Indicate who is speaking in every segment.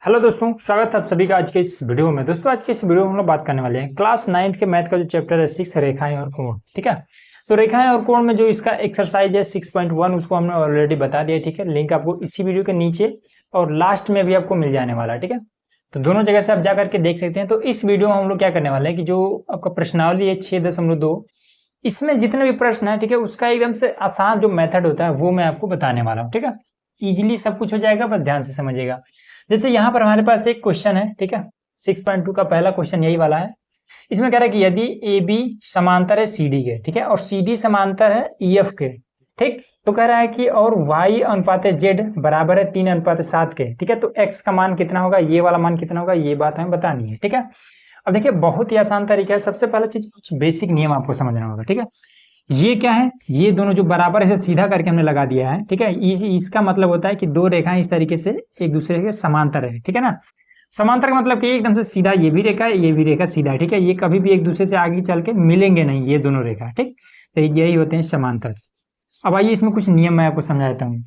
Speaker 1: Hello दोस्तों, स्वागत है आप सभी का आज के इस वीडियो में। दोस्तों आज के इस वीडियो में हम लोग बात करने वाले हैं क्लास 9th के मैथ का जो चैप्टर है 6 रेखाएं और कोण। ठीक है, तो रेखाएं और कोण में जो इसका एक्सरसाइज है 6.1 उसको हमने ऑलरेडी बता दिया। ठीक है, लिंक आपको इसी वीडियो के नीचे और लास्ट में भी आपको मिल जाने वाला है। ठीक है, तो दोनों जगह से आप जा करके देख सकते हैं। तो इस वीडियो में हम लोग क्या करने वाले हैं कि जो आपका प्रश्नावली है 6.2, इसमें जितने भी प्रश्न है, ठीक है, उसका एकदम से आसान जो मेथड होता है वो मैं आपको बताने वाला हूँ। ठीक है, इजीली सब कुछ हो जाएगा, बस ध्यान से समझिएगा। जैसे यहाँ पर हमारे पास एक क्वेश्चन है, ठीक है, 6.2 का पहला क्वेश्चन यही वाला है। इसमें कह रहा है कि यदि ए बी समांतर है सी डी के, ठीक है, और सी डी समांतर है ई एफ के, ठीक, तो कह रहा है कि और y अनुपात जेड बराबर है 3:7 के। ठीक है, तो x का मान कितना होगा, ये वाला मान कितना होगा, ये बात हमें बतानी है। ठीक है, अब देखिए बहुत ही आसान तरीका है। सबसे पहला चीज कुछ बेसिक नियम आपको समझना होगा। ठीक है, ये क्या है, ये दोनों जो बराबर है सीधा करके हमने लगा दिया है। ठीक है, इसका मतलब होता है कि दो रेखाएं इस तरीके से एक दूसरे के समांतर है। ठीक है ना, समांतर का मतलब कि एकदम से सीधा ये भी रेखा है, ये भी रेखा सीधा है। ठीक है, ये कभी भी एक दूसरे से आगे चल के मिलेंगे नहीं, ये दोनों रेखा। ठीक, तो यही होते हैं समांतर। अब आइए इसमें कुछ नियम मैं आपको समझाता हूँ।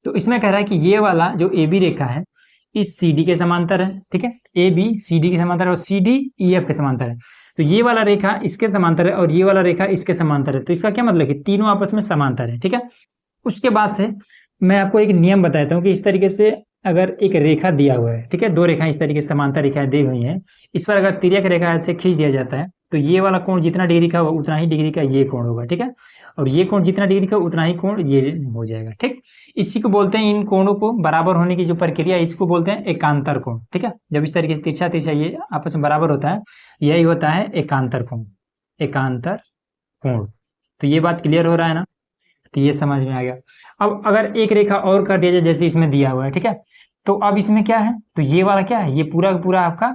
Speaker 1: तो इसमें कह रहा है कि ये वाला जो ए बी रेखा है इस सी डी के समांतर है। ठीक है, ए बी सी डी के समांतर है और सी डी ई एफ के समांतर है। तो ये वाला रेखा इसके समांतर है और ये वाला रेखा इसके समांतर है। तो इसका क्या मतलब कि तीनों आपस में समांतर है। ठीक है, उसके बाद से मैं आपको एक नियम बताता हूँ कि इस तरीके से अगर एक रेखा दिया हुआ है, ठीक है, दो रेखाएं इस तरीके से समांतर रेखाएं दी हुई हैं, इस पर अगर तिर्यक रेखा ऐसे खींच दिया जाता है तो ये वाला कोण जितना डिग्री का होगा उतना ही डिग्री का ये कोण होगा। ठीक है, और ये कोण जितना डिग्री का उतना ही कोण ये हो जाएगा। ठीक, इसी को बोलते हैं, इन कोणों को बराबर होने की जो प्रक्रिया है इसको बोलते हैं एकांतर कोण। ठीक है, जब इस तरीके से तिरछा तिरछा ये आपस में बराबर होता है, यही होता है एकांतर कोण। एकांतर कोण, तो ये बात क्लियर हो रहा है ना, तो ये समझ में आ गया। अब अगर एक रेखा और कर दिया जाए जैसे इसमें दिया हुआ है, ठीक है, तो अब इसमें क्या है, तो ये वाला क्या है, ये पूरा का पूरा आपका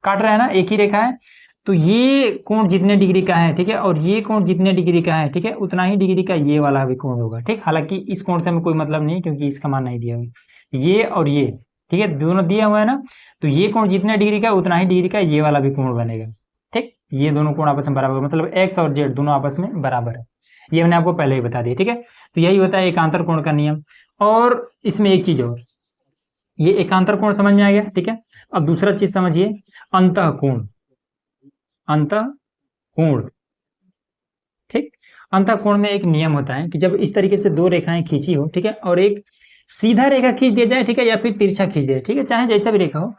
Speaker 1: काट रहा है ना, एक ही रेखा है। तो ये कोण जितने डिग्री का है, ठीक है, और ये कोण जितने डिग्री का है, ठीक है, उतना ही डिग्री का ये वाला भी कोण होगा। ठीक, हालांकि इस कोण से हमें कोई मतलब नहीं क्योंकि इसका मान नहीं दिया हुआ, ये और ये, ठीक है, दोनों दिया हुआ है ना, तो ये कोण जितने डिग्री का उतना ही डिग्री का ये वाला भी कोण बनेगा। ठीक, ये दोनों कोण आपस में बराबर, मतलब एक्स और जेड दोनों आपस में बराबर है। ये मैंने आपको पहले ही बता दिया। ठीक है, तो यही होता है एकांतर कोण का नियम। और इसमें एक चीज और, ये एकांतर कोण समझ में आ गया। ठीक है, अब दूसरा चीज समझिए, अंतः कोण। अंतः कोण, ठीक, अंतः कोण में एक नियम होता है कि जब इस तरीके से दो रेखाएं खींची हो, ठीक है, और एक सीधा रेखा खींच दिया जाए, ठीक है, या फिर तिरछा खींच दिया, ठीक है, चाहे जैसा भी रेखा हो,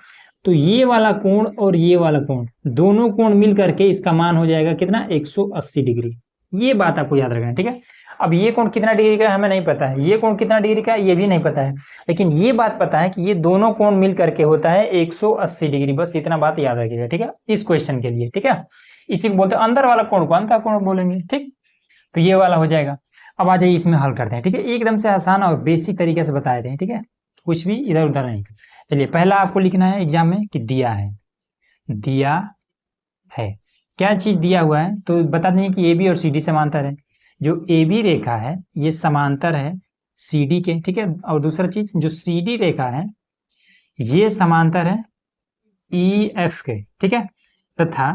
Speaker 1: तो ये वाला कोण और ये वाला कोण, दोनों कोण मिल करके इसका मान हो जाएगा कितना, 180 डिग्री। ये बात आपको याद रखना है। ठीक है, अब ये कोण कितना डिग्री का है हमें नहीं पता है, ये कोण कितना डिग्री का है ये भी नहीं पता है, लेकिन ये बात पता है कि ये दोनों कोण मिल करके होता है 180 डिग्री। बस इतना बात याद रखिएगा। ठीक है, इस क्वेश्चन के लिए। ठीक है, इसी को बोलते हैं अंदर वाला कोण को अंतः कोण बोलेंगे। ठीक, तो ये वाला हो जाएगा। अब आ जाइए इसमें हल करते हैं। ठीक है, एकदम से आसान और बेसिक तरीके से बताए थे। ठीक है, कुछ भी इधर उधर नहीं। चलिए पहला आपको लिखना है एग्जाम में कि दिया है, दिया है क्या चीज दिया हुआ है, तो बता दें कि ए बी और सी डी समांतर है। जो ए बी रेखा है ये समांतर है सी डी के। ठीक है, और दूसरा चीज जो सी डी रेखा है ये समांतर है ई एफ के। ठीक है, तथा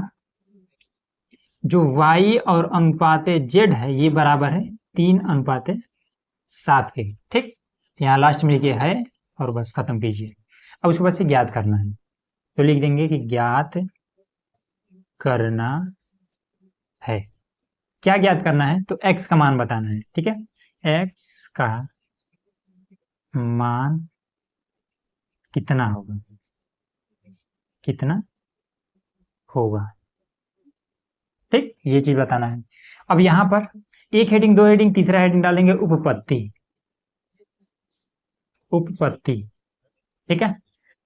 Speaker 1: जो y और अनुपात z है ये बराबर है 3:7 के। ठीक, यहाँ लास्ट में लिखिए है और बस खत्म कीजिए। अब उसके बाद से ज्ञात करना है, तो लिख देंगे कि ज्ञात करना है। क्या ज्ञात करना है, तो x का मान बताना है। ठीक है, x का मान कितना होगा, कितना होगा। ठीक, ये चीज बताना है। अब यहां पर एक हेडिंग, दो हेडिंग, तीसरा हेडिंग डालेंगे उपपत्ति। उपपत्ति, ठीक है,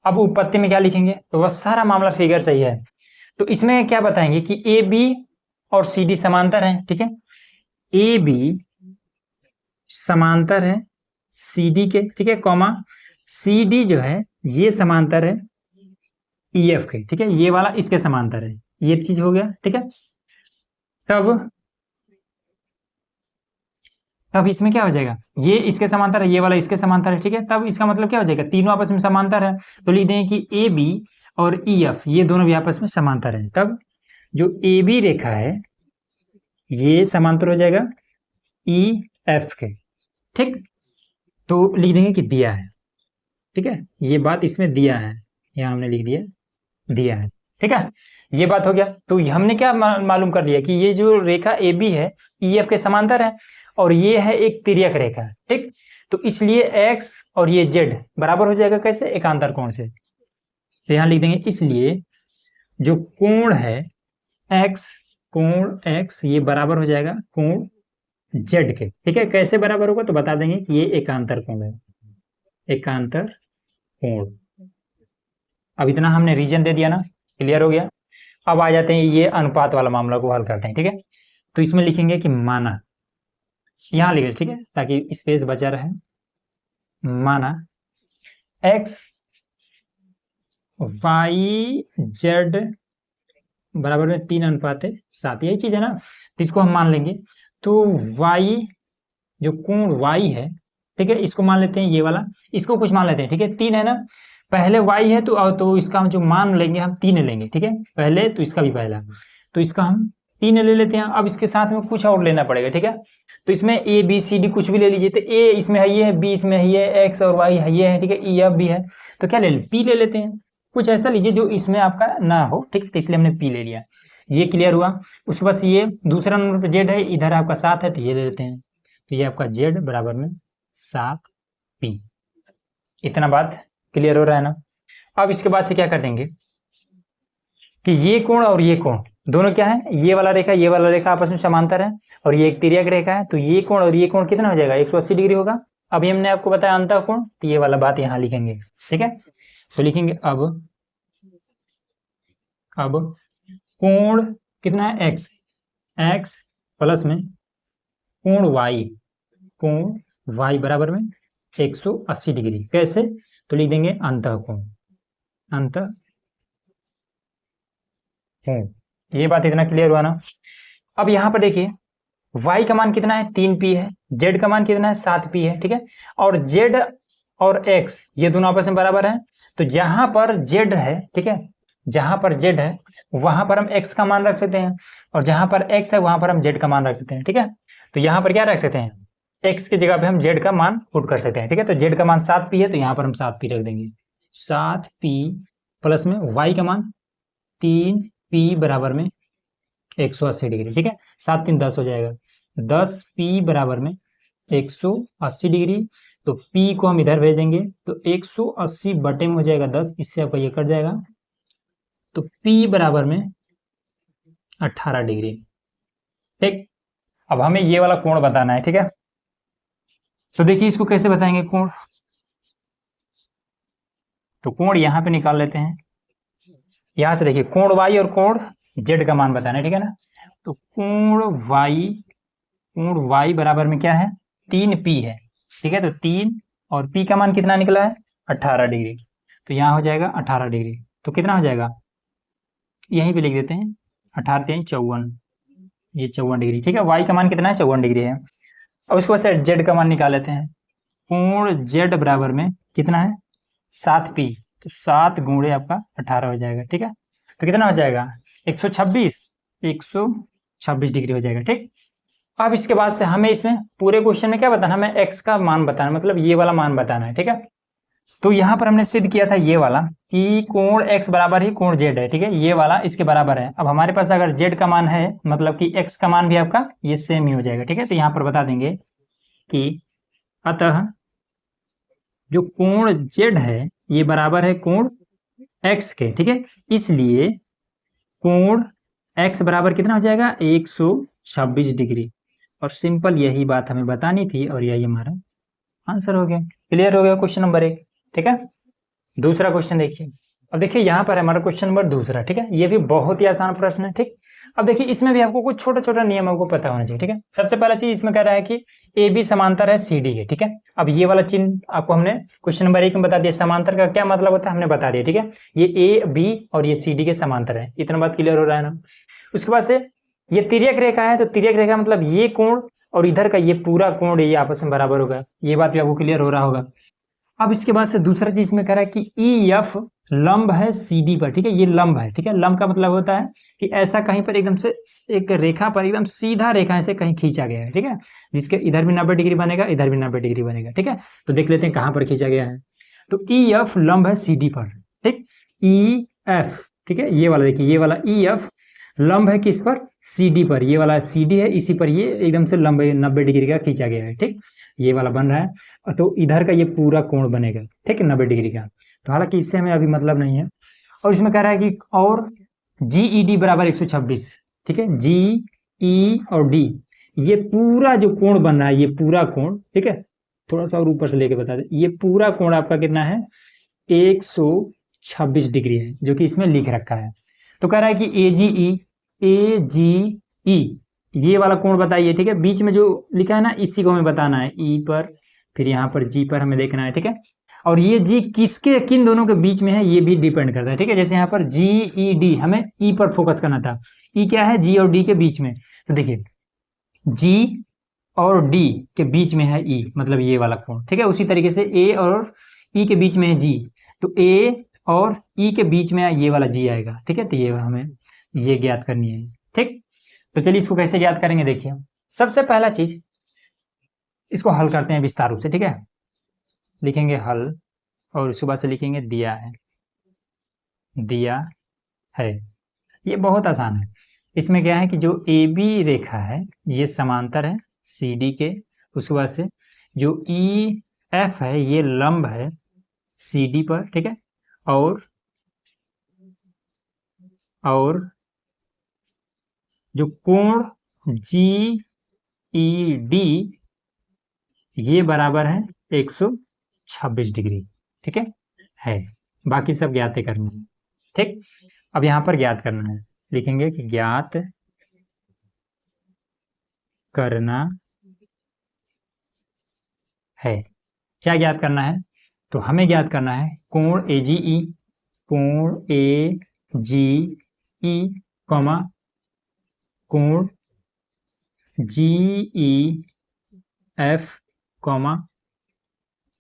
Speaker 1: अब उपपत्ति में क्या लिखेंगे, तो बस सारा मामला फिगर सही है। तो इसमें क्या बताएंगे कि ए बी और सी डी समांतर है। ठीक है, ए बी समांतर है सी डी के। ठीक है, कॉमा सी डी जो है ये समांतर है ई एफ के। ठीक है, ये वाला इसके समांतर है, ये चीज हो गया। ठीक है, तब इसमें क्या हो जाएगा, ये इसके समांतर है, ये वाला इसके समांतर है। ठीक है, तब इसका मतलब क्या हो जाएगा, तीनों आपस में समांतर है। तो लिख दें कि ए बी और ई एफ ये दोनों भी आपस में समांतर है। तब जो ए बी रेखा है ये समांतर हो जाएगा ई एफ के। ठीक, तो लिख देंगे कि दिया है। ठीक है, ये बात इसमें दिया है, यहाँ हमने लिख दिया है, ठीक है, ये बात हो गया। तो हमने क्या मालूम कर लिया कि ये जो रेखा ए बी है EF के समांतर है और ये है एक तिर्यक रेखा, ठीक। तो इसलिए एक्स और ये जेड बराबर हो जाएगा कैसे, एकांतर कोण से। तो यहाँ लिख देंगे इसलिए जो कोण है एक्स, कोण एक्स ये बराबर हो जाएगा कोण जेड के, ठीक है। कैसे बराबर होगा तो बता देंगे कि ये एकांतर कोण है, एकांतर कोण। अब इतना हमने रीजन दे दिया ना, क्लियर हो गया। अब आ जाते हैं ये अनुपात वाला मामला को हल करते हैं, ठीक है। तो इसमें लिखेंगे कि माना, यहां लिखे, ठीक है, ताकि स्पेस बचा रहे। माना एक्स वाई जेड बराबर में 3:7, यही चीज है ना, तो इसको हम मान लेंगे। तो वाई जो कोण वाई है, ठीक है, इसको मान लेते हैं, ये वाला इसको कुछ मान लेते हैं, ठीक है। 3 है ना, पहले वाई है तो इसका हम जो मान लेंगे हम 3 लेंगे, ठीक है, पहले तो इसका भी पहला, तो इसका हम 3 ले लेते हैं। अब इसके साथ में कुछ और लेना पड़ेगा, ठीक है। तो इसमें ए बी सी डी कुछ भी ले लीजिए, तो ए इसमें है, ये है, बी इसमें है, ये एक्स और वाई है, ये है, ठीक है, ई एफ भी है। तो क्या ले पी ले लेते हैं, कुछ ऐसा लीजिए जो इसमें आपका ना हो, ठीक है, तो इसलिए हमने पी ले लिया। ये क्लियर हुआ। उसके बाद ये दूसरा नंबर पर जेड है, इधर आपका 7 है, तो ये ले लेते हैं। तो ये आपका जेड बराबर में 7p। इतना बात क्लियर हो रहा है ना। अब इसके बाद से क्या कर देंगे कि ये कोण और ये कोण दोनों क्या है, ये वाला रेखा आपस में समांतर है और ये एक तिर्यक रेखा है। तो ये कोण और ये कोण कितना हो जाएगा, 180 डिग्री होगा। अभी हमने आपको बताया अंतः कोण, तो ये वाला बात यहाँ लिखेंगे, ठीक है। तो लिखेंगे अब कोण कितना है, x प्लस में कोण y बराबर में 180 डिग्री। कैसे, तो लिख देंगे अंतः कोण। ये बात इतना क्लियर हुआ ना। अब यहां पर देखिए y का मान कितना है, 3p है, z का मान कितना है, 7p है, ठीक है। और z और x ये दोनों आपस में बराबर है। तो जहां पर z है, ठीक है, जहां पर z है वहां पर हम x का मान रख सकते हैं, और जहां पर x है वहां पर हम z का मान रख सकते हैं, ठीक है। तो यहां पर क्या रख सकते हैं, x की जगह पे हम z का मान पुट कर सकते हैं, ठीक है। तो z का मान 7p है, तो यहां पर हम 7p रख देंगे। 7p प्लस में y का मान 3p बराबर में 180 डिग्री, ठीक है। 7 3 10 हो जाएगा, 10p बराबर में 180 डिग्री। तो p को हम इधर भेज देंगे, तो 180 बटे में हो जाएगा 10, इससे आपका ये कट जाएगा। तो p बराबर में 18 डिग्री, ठीक। अब हमें ये वाला कोण बताना है, ठीक है। तो देखिए इसको कैसे बताएंगे कोण, तो कोण यहां पे निकाल लेते हैं। यहां से देखिए कोण y और कोण z का मान बताना है, ठीक है ना। तो कोण y बराबर में क्या है, 3p है, ठीक है। तो 3 और p का मान कितना निकला है, 18 डिग्री। तो यहाँ हो जाएगा 18 डिग्री। तो कितना हो जाएगा, यहीं पे लिख देते हैं, 18 3 54, ये 54 डिग्री, ठीक है। y का मान कितना है, 54 डिग्री है। अब उसके बाद z का मान निकाल लेते हैं। कोण z बराबर में कितना है, 7p, तो 7 गुणे आपका 18 हो जाएगा, ठीक है। तो कितना हो जाएगा, 126 डिग्री हो जाएगा, ठीक। अब इसके बाद से हमें इसमें पूरे क्वेश्चन में क्या बताना, हमें x का मान बताना, मतलब ये वाला मान बताना है, ठीक है। तो यहाँ पर हमने सिद्ध किया था ये वाला कि कोण x बराबर ही कोण z है, ठीक है, ये वाला इसके बराबर है। अब हमारे पास अगर z का मान है, मतलब कि x का मान भी आपका ये सेम ही हो जाएगा, ठीक है। तो यहाँ पर बता देंगे कि अतः जो कोण z है ये बराबर है कोण x के, ठीक है। इसलिए कोण x बराबर कितना हो जाएगा, 126 डिग्री। और सिंपल यही बात हमें बतानी थी और यही हमारा आंसर हो गया। क्लियर हो गया क्वेश्चन नंबर 1, ठीक है। दूसरा क्वेश्चन देखिए। अब देखिए यहाँ पर हमारा क्वेश्चन नंबर दूसरा, ठीक है। ये भी बहुत ही आसान प्रश्न है, ठीक। अब देखिए इसमें भी आपको कुछ छोटा छोटा नियम आपको पता होना चाहिए, ठीक है। सबसे पहला चीज इसमें कह रहा है कि ए बी समांतर है सी डी के, ठीक है। अब ये वाला चिन्ह आपको हमने क्वेश्चन नंबर 1 में बता दिया, समांतर का क्या मतलब होता है हमने बता दिया, ठीक है। ये ए बी और ये सी डी के समांतर है, इतना बात क्लियर हो रहा है ना। उसके बाद से ये तिर्यक रेखा है, तो तिर्यक रेखा मतलब ये कोण और इधर का ये पूरा कोण ये आपस में बराबर होगा, ये बात भी आपको क्लियर हो रहा होगा। अब इसके बाद से दूसरा चीज में कह रहा है कि ई एफ लंब है सी डी पर, ठीक है। ये लंब है, ठीक है। लंब का मतलब होता है कि ऐसा कहीं पर एकदम से एक रेखा पर एकदम सीधा रेखा ऐसे कहीं खींचा गया है, ठीक है, जिसके इधर भी 90 डिग्री बनेगा, इधर भी 90 डिग्री बनेगा, ठीक है। तो देख लेते हैं कहाँ पर खींचा गया है। तो ई एफ लंब है सी डी पर, ठीक, ई एफ, ठीक है, ये वाला देखिए, ये वाला ई एफ लंब है किस पर, सी डी पर, ये वाला सी डी है, इसी पर ये एकदम से लंब 90 डिग्री का खींचा गया है, ठीक, ये वाला बन रहा है, तो इधर का ये पूरा कोण बनेगा, ठीक है, 90 डिग्री का। तो हालांकि इससे हमें अभी मतलब नहीं है। और इसमें कह रहा है कि और जी ई डी बराबर 126, ठीक है, जी ई और डी, ये पूरा जो कोण बन रहा है, ये पूरा कोण, ठीक है, थोड़ा सा और ऊपर से लेके बता दे, ये पूरा कोण आपका कितना है, 126 डिग्री है, जो कि इसमें लिख रखा है। तो कह रहा है कि ए जी ई ये वाला कोण बताइए, ठीक है, बीच में जो लिखा है ना, इसी को हमें बताना है, ई पर, फिर यहाँ पर जी पर हमें देखना है, ठीक है, और ये जी किसके किन दोनों के बीच में है ये भी डिपेंड करता है, ठीक है, जैसे यहाँ पर जी ई डी, हमें ई पर फोकस करना था, ई क्या है, जी और डी के बीच में, तो देखिए जी और डी के बीच में है ई, मतलब ये वाला कोण, ठीक है, उसी तरीके से ए और ई के बीच में है जी, तो ए और ई के बीच में ये वाला जी आएगा, ठीक है, तो ये हमें ये ज्ञात करनी है, ठीक। तो चलिए इसको कैसे ज्ञात करेंगे, देखिए सबसे पहला चीज इसको हल करते हैं विस्तार रूप से, ठीक है, लिखेंगे हल और उसके बाद से लिखेंगे दिया है, दिया है, ये बहुत आसान है। इसमें क्या है कि जो ए बी रेखा है ये समांतर है सी डी के, उसके बाद से जो ई एफ है ये लंब है सी डी पर, ठीक है, और जो कोण जी ई डी ये बराबर है 126 डिग्री, ठीक है, बाकी सब ज्ञात करना है, ठीक। अब यहां पर ज्ञात करना है, लिखेंगे कि ज्ञात करना है, क्या ज्ञात करना है, तो हमें ज्ञात करना है कोण ए जी ई, कोण ए जी ई, कॉमा कोण जी ई एफ, कॉमा,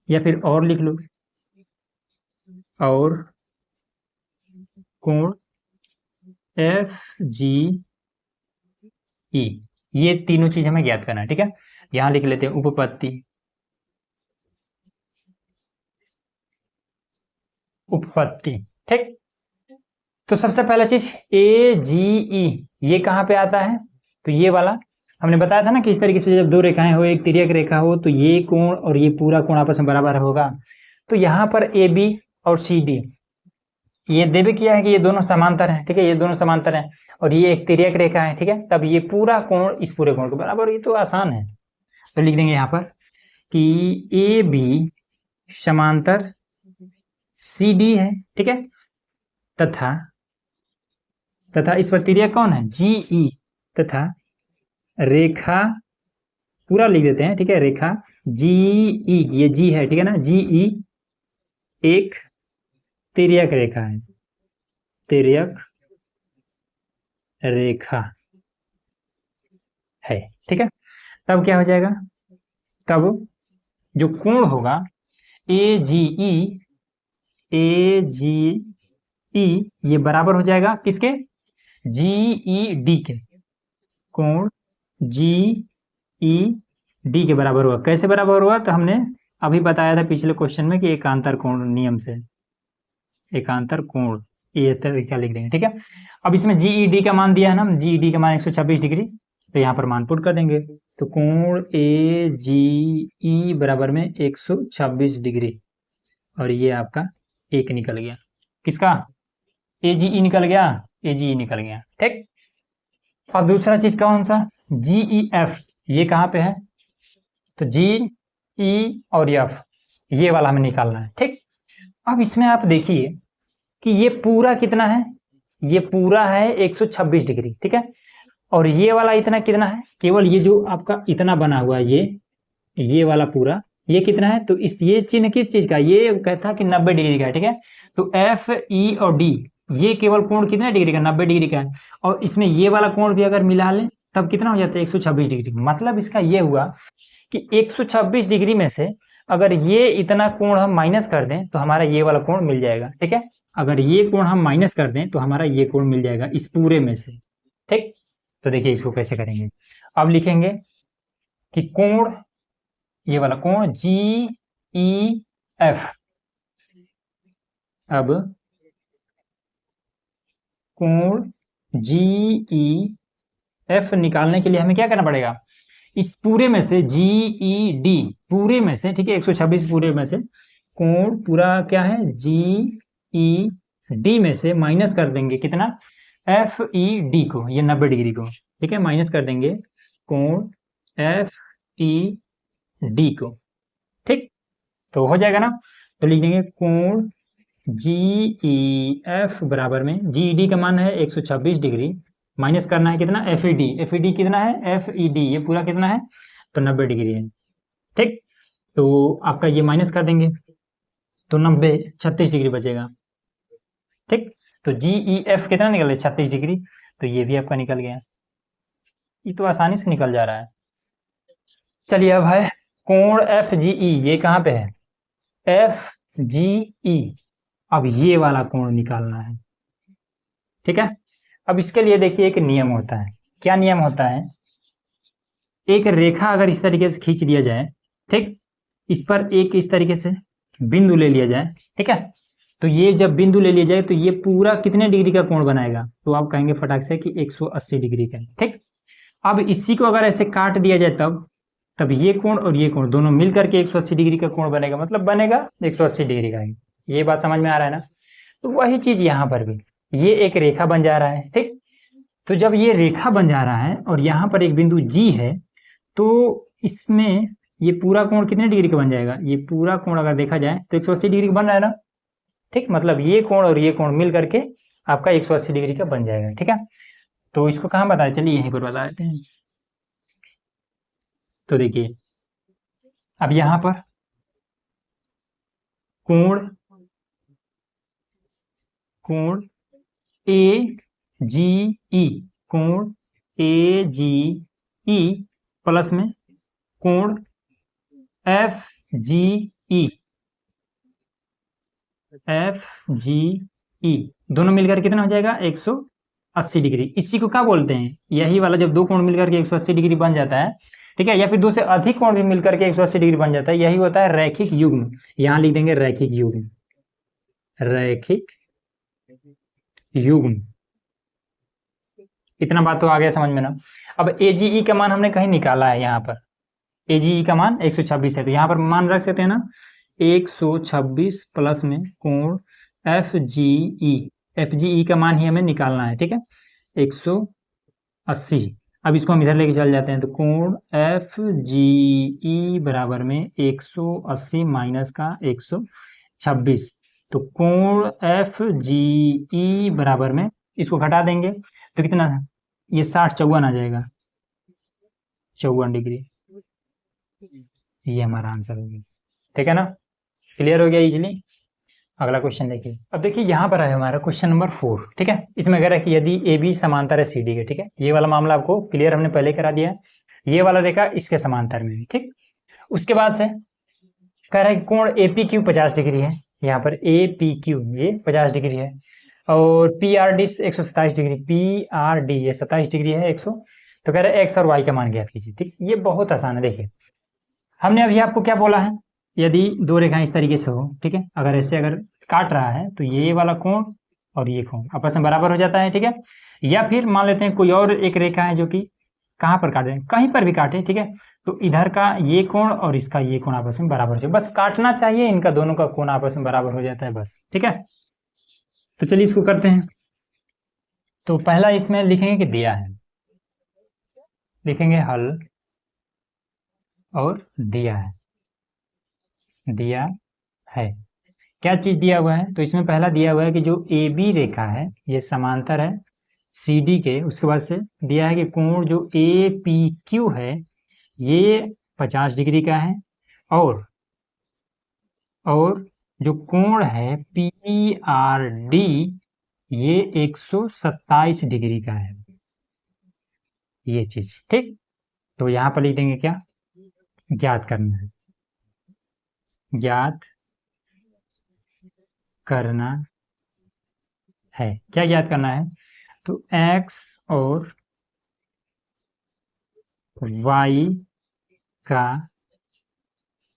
Speaker 1: या फिर और लिख लो, और कोण एफ जी ई, ये तीनों चीज हमें ज्ञात करना है, ठीक है। यहां लिख लेते हैं उपपत्ति, उपपत्ति, ठीक। तो सबसे पहला चीज ए जी ई ये कहाँ पे आता है, तो ये वाला हमने बताया था ना कि इस तरीके से जब दो रेखाएं हो, एक तिर्यक रेखा हो, तो ये कोण और ये पूरा कोण आपस में बराबर होगा। तो यहाँ पर ए बी और सी डी ये देवे किया है कि ये दोनों समांतर हैं, ठीक है, ये दोनों समांतर हैं, और ये एक तिर्यक रेखा है, ठीक है, तब ये पूरा कोण इस पूरे कोण के बराबर, ये तो आसान है। तो लिख देंगे यहाँ पर कि ए बी समांतर सी डी है, ठीक है, तथा इस पर तिर्यक कौन है, जी ई, तथा रेखा पूरा लिख देते हैं, ठीक है, रेखा जी ई, ये जी है, ठीक है ना, जी ई एक तिर्यक रेखा है, तिर्यक रेखा है, ठीक है। तब क्या हो जाएगा, तब जो कोण होगा ए जी ई ये बराबर हो जाएगा किसके, जी ई डी के, कोण जी ई डी के बराबर हुआ। कैसे बराबर हुआ, तो हमने अभी बताया था पिछले क्वेश्चन में कि एकांतर कोण नियम से, एकांतर कोण, ये तरीका लिख देंगे, ठीक है। अब इसमें जी ई डी का मान दिया है ना, जी ई डी का मान 126 डिग्री, तो यहाँ पर मान पुट कर देंगे, तो कोण ए जी ई बराबर में 126 डिग्री, और ये आपका एक निकल गया, किसका, ए जी ई निकल गया, ए जी ई निकल गया, ठीक। और दूसरा चीज कौन सा, जी ई एफ, ये कहाँ पे है, तो जी ई और एफ ये वाला हमें निकालना है, ठीक। अब इसमें आप देखिए कि ये पूरा कितना है, ये पूरा है 126 डिग्री, ठीक है, और ये वाला इतना कितना है, केवल ये जो आपका इतना बना हुआ है ये वाला पूरा ये कितना है, तो इस ये चिन्ह किस चीज का, ये कहता है कि 90 डिग्री का है, ठीक है। तो एफ ई और डी ये केवल कोण कितना डिग्री का, 90 डिग्री का है, और इसमें ये वाला कोण भी अगर मिला लें तब कितना हो जाता है, 126 डिग्री। मतलब इसका ये हुआ कि 126 डिग्री में से अगर ये इतना कोण हम माइनस कर दें तो हमारा ये वाला कोण मिल जाएगा, ठीक है। अगर ये कोण हम माइनस कर दें तो हमारा ये कोण मिल जाएगा इस पूरे में से, ठीक। तो देखिए इसको कैसे करेंगे, अब लिखेंगे कि कोण, ये वाला कोण जी ई एफ अब कोण GEF निकालने के लिए हमें क्या करना पड़ेगा, इस पूरे में से GED पूरे में से, ठीक है, 126 पूरे में से कोण पूरा क्या है GED में से माइनस कर देंगे कितना, FED को, ये 90 डिग्री को, ठीक है, माइनस कर देंगे कोण FED को, ठीक, तो हो जाएगा ना। तो लिख देंगे कोण GEF बराबर में GED का मान है 126 डिग्री, माइनस करना है कितना FED कितना है FED, ये पूरा कितना है तो 90 डिग्री है, ठीक। तो आपका ये माइनस कर देंगे तो 90 36 डिग्री बचेगा, ठीक। तो GEF कितना निकल गया 36 डिग्री, तो ये भी आपका निकल गया, ये तो आसानी से निकल जा रहा है। चलिए अब है कोण FGE, ये कहाँ पे है FGE, अब ये वाला कोण निकालना है, ठीक है। अब इसके लिए देखिए एक नियम होता है, क्या नियम होता है, एक रेखा अगर इस तरीके से खींच दिया जाए, ठीक, इस पर एक इस तरीके से बिंदु ले लिया जाए, ठीक है, तो ये जब बिंदु ले लिया जाए तो ये पूरा कितने डिग्री का कोण बनाएगा, तो आप कहेंगे फटाक से कि 180 डिग्री का, ठीक। अब इसी को अगर ऐसे काट दिया जाए तब ये कोण और ये कोण दोनों मिल करके 180 डिग्री का कोण बनेगा, मतलब बनेगा 180 डिग्री का ही, ये बात समझ में आ रहा है ना। तो वही चीज यहाँ पर भी, ये एक रेखा बन जा रहा है, ठीक। तो जब ये रेखा बन जा रहा है और यहाँ पर एक बिंदु G है, तो इसमें ये पूरा कोण कितने डिग्री का बन जाएगा, ये पूरा कोण अगर देखा जाए तो 180 डिग्री का बन रहा है ना, ठीक, मतलब ये कोण और ये कोण मिल करके आपका 180 डिग्री का बन जाएगा, ठीक है। तो इसको कहाँ बताया, चलिए यहीं पर बता देते हैं। तो देखिए अब यहाँ पर कोण AGE, कोण AGE प्लस में कोण FGE दोनों मिलकर कितना हो जाएगा 180 डिग्री। इसी को क्या बोलते हैं, यही वाला जब दो कोण मिलकर के 180 डिग्री बन जाता है, ठीक है, या फिर दो से अधिक कोण भी मिलकर के 180 डिग्री बन जाता है, यही होता है रैखिक युग्म। यहां लिख देंगे रैखिक युग्म, रैखिक युग्म। इतना बात तो आ गया समझ में ना। अब AGE का मान हमने कहीं निकाला है, यहाँ पर AGE का मान 126 है, तो यहाँ पर मान रख सकते हैं ना 126 प्लस में कोण FGE का मान ही हमें निकालना है, ठीक है, 180। अब इसको हम इधर लेके चल जाते हैं, तो कोण FGE बराबर में 180 माइनस का 126, तो कोण FGE बराबर में इसको घटा देंगे तो कितना है, ये 54 आ जाएगा, 54 डिग्री, ये हमारा आंसर हो गया, ठीक है ना, क्लियर हो गया इजीली। अगला क्वेश्चन देखिए। अब देखिए यहाँ पर है हमारा क्वेश्चन नंबर 4, ठीक है। इसमें कह रहा है कि यदि AB समांतर है CD के, ठीक है, ये वाला मामला आपको क्लियर हमने पहले करा दिया है, ये वाला रेखा इसके समांतर में, ठीक। उसके बाद से कह रहा है कि कोण APQ 50 डिग्री है, यहाँ पर APQ ये 50 डिग्री है, और PRD 127 डिग्री, PRD ये 27 डिग्री है 100, तो कह रहे हैं X और Y का मान ज्ञात कीजिए, ठीक। ये बहुत आसान है, देखिए हमने अभी आपको क्या बोला है, यदि दो रेखाएं इस तरीके से हो, ठीक है, अगर ऐसे अगर काट रहा है तो ये वाला कोण और ये कोण आपस में बराबर हो जाता है, ठीक है। या फिर मान लेते हैं कोई और एक रेखा है जो कि कहाँ पर काटे, कहीं पर भी काटे, ठीक है, तो इधर का ये कोण और इसका ये कोण आपस में बराबर हो जाए, बस काटना चाहिए, इनका दोनों का कोण आपस में बराबर हो जाता है बस, ठीक है। तो चलिए इसको करते हैं। तो पहला इसमें लिखेंगे कि दिया है, लिखेंगे हल और दिया है, दिया है क्या चीज दिया हुआ है, तो इसमें पहला दिया हुआ है कि जो AB रेखा है ये समांतर है CD के, उसके बाद से दिया है कि कोण जो APQ है ये 50 डिग्री का है, और जो कोण है PRD ये 127 डिग्री का है, ये चीज, ठीक। तो यहां पर लिख देंगे क्या, ज्ञात करना है, ज्ञात करना है, क्या ज्ञात करना है, तो X और Y का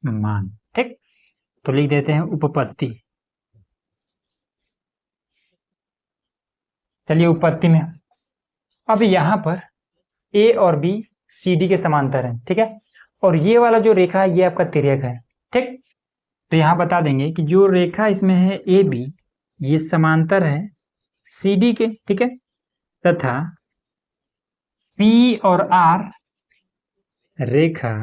Speaker 1: मान, ठीक। तो लिख देते हैं उपपत्ति, चलिए उत्पत्ति में, अब यहाँ पर ए और बी सी डी के समांतर है, ठीक है, और ये वाला जो रेखा है ये आपका तिर्यक है, ठीक। तो यहाँ बता देंगे कि जो रेखा इसमें है ए बी ये समांतर है सी डी के, ठीक है, तथा पी और आर रेखा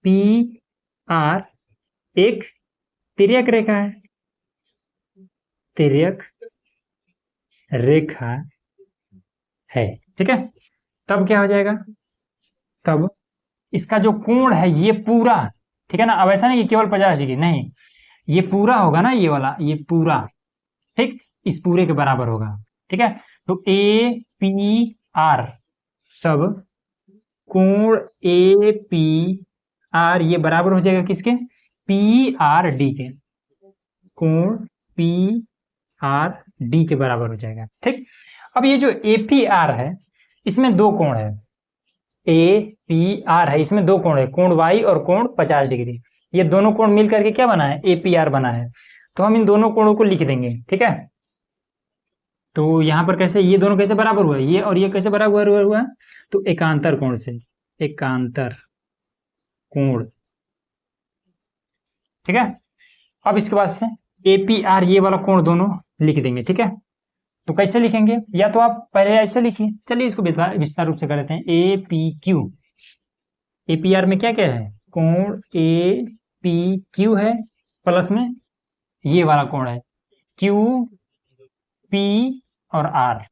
Speaker 1: पी आर एक तिर्यक रेखा है, तिर्यक रेखा है, ठीक है। तब क्या हो जाएगा, तब इसका जो कोण है ये पूरा, ठीक है ना, अब ऐसा नहीं कि केवल 50 डिग्री, नहीं, ये पूरा होगा ना, ये वाला, ये पूरा, ठीक, इस पूरे के बराबर होगा, ठीक है। तो ए पी आर, तब कोण ए पी आर ये बराबर हो जाएगा किसके, पी आर डी के, कोण पी आर डी के बराबर हो जाएगा, ठीक। अब ये जो ए पी आर है इसमें दो कोण है, ए पी आर है, इसमें दो कोण है, कोण वाई और कोण 50 डिग्री, ये दोनों कोण मिल करके क्या बना है, ए पी आर बना है। तो हम इन दोनों कोणों को लिख देंगे, ठीक है। तो यहाँ पर कैसे, ये दोनों कैसे बराबर हुआ, ये और ये कैसे बराबर हुआ, तो एकांतर कोण से, एकांतर कोण, ठीक है। अब इसके बाद से ए पी आर ये वाला कोण दोनों लिख देंगे, ठीक है। तो कैसे लिखेंगे, या तो आप पहले ऐसे लिखिए, चलिए इसको विस्तार रूप से कर लेते हैं। A P Q, A P R में क्या क्या है, कोण ए पी क्यू है, प्लस में ये वाला कोण है क्यू पी और आर,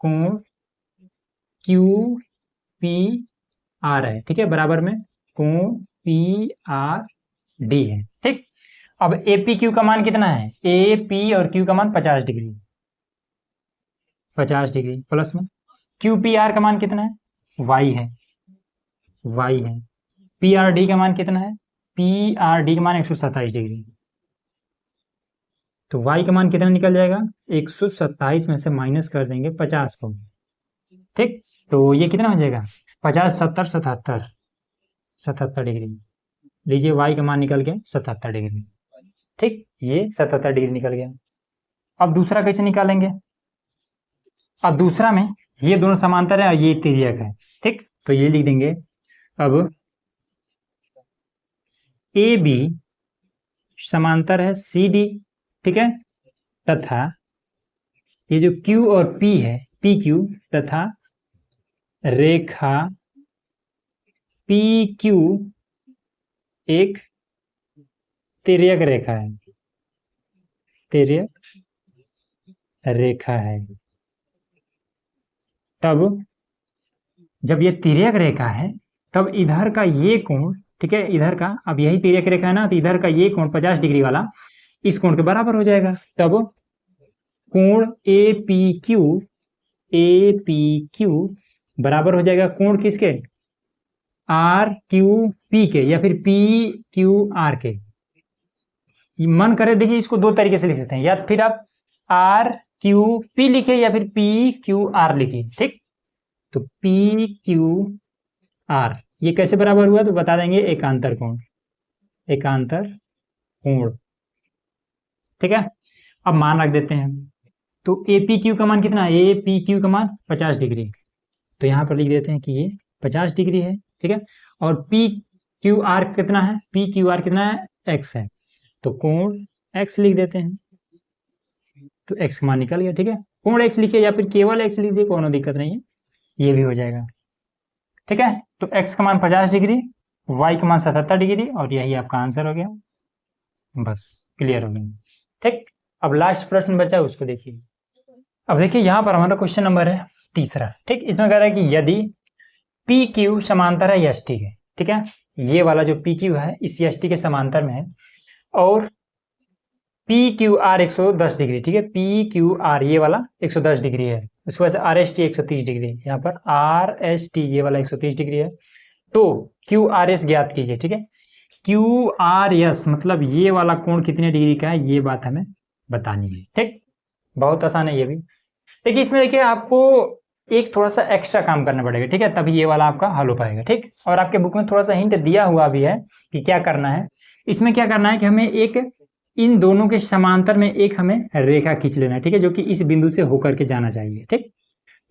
Speaker 1: कोण क्यू पी आर है, ठीक है, बराबर में कोण पी आर डी है, ठीक। अब ए पी क्यू का मान कितना है, ए पी और क्यू का मान 50 डिग्री, 50 डिग्री, प्लस में क्यू पी आर का मान कितना है, वाई है, वाई है, पी आर डी का मान कितना है, पी आर डी का मान 127 डिग्री। तो वाई का मान कितना निकल जाएगा, 127 में से माइनस कर देंगे 50 को, ठीक। तो ये कितना हो जाएगा, 50 70 77 77 डिग्री, लीजिए वाई का मान निकल गया 77 डिग्री, ठीक, ये 77 डिग्री निकल गया। अब दूसरा कैसे निकालेंगे, अब दूसरा में ये दोनों समांतर है और ये तिर्यक है, ठीक। तो ये लिख देंगे, अब ए बी समांतर है सी डी, ठीक है, तथा ये जो Q और P है पी क्यू, तथा रेखा पी क्यू एक तिर्यक रेखा है, तिर्यक रेखा है। तब जब ये तिर्यक रेखा है तब इधर का ये कोण, ठीक है, इधर का, अब यही तिर्यक रेखा है ना, तो इधर का ये कोण 50 डिग्री वाला इस कोण के बराबर हो जाएगा। तब कोण ए पी क्यू बराबर हो जाएगा कोण किसके, आर क्यू पी के, या फिर पी क्यू आर के। मन करे देखिए इसको दो तरीके से लिख सकते हैं, या फिर आप आर क्यू पी लिखे या फिर पी क्यू आर लिखिए, ठीक। तो पी क्यू आर ये कैसे बराबर हुआ, तो बता देंगे एकांतर कोण, एकांतर कोण, ठीक है। अब मान रख देते हैं, तो ए पी क्यू का मान कितना है, ए पी क्यू का मान 50 डिग्री, तो यहाँ पर लिख देते हैं कि ये 50 डिग्री है, ठीक है। और पी क्यू आर कितना है, पी क्यू आर कितना है, एक्स है, तो कोण एक्स लिख देते हैं, तो एक्स का मान निकल गया, ठीक है। कोण एक्स लिखिए या फिर केवल एक्स लिख दिए, कोनो दिक्कत नहीं है, ये भी हो जाएगा, ठीक है। तो एक्स का मान 50 डिग्री, वाई का मान 77 डिग्री, और यही आपका आंसर हो गया, बस क्लियर हो गया, ठीक। अब लास्ट प्रश्न बचा उसको देखिए। अब देखिए यहाँ पर हमारा क्वेश्चन नंबर है तीसरा, ठीक। इसमें कह रहा है कि यदि पी क्यू समांतर है एस टी के, ठीक है, ये वाला जो पी क्यू है इस एस टी के समांतर में है, और पी क्यू आर 110 डिग्री, ठीक है, पी क्यू आर ये वाला 110 डिग्री है, उसके बाद से आर एस टी 130 डिग्री, यहाँ पर आर एस टी ये वाला 130 डिग्री है। तो क्यू आर एस ज्ञात कीजिए, ठीक है। क्यू आर एस मतलब ये वाला कोण कितने डिग्री का है, ये बात हमें बतानी है, ठीक। बहुत आसान है ये भी। देखिए इसमें देखिए आपको एक थोड़ा सा एक्स्ट्रा काम करना पड़ेगा, ठीक है, तभी ये वाला आपका हल हो पाएगा, ठीक। और आपके बुक में थोड़ा सा हिंट दिया हुआ भी है कि क्या करना है। इसमें क्या करना है कि हमें एक इन दोनों के समांतर में एक हमें रेखा खींच लेना है, ठीक है, जो कि इस बिंदु से होकर के जाना चाहिए। ठीक,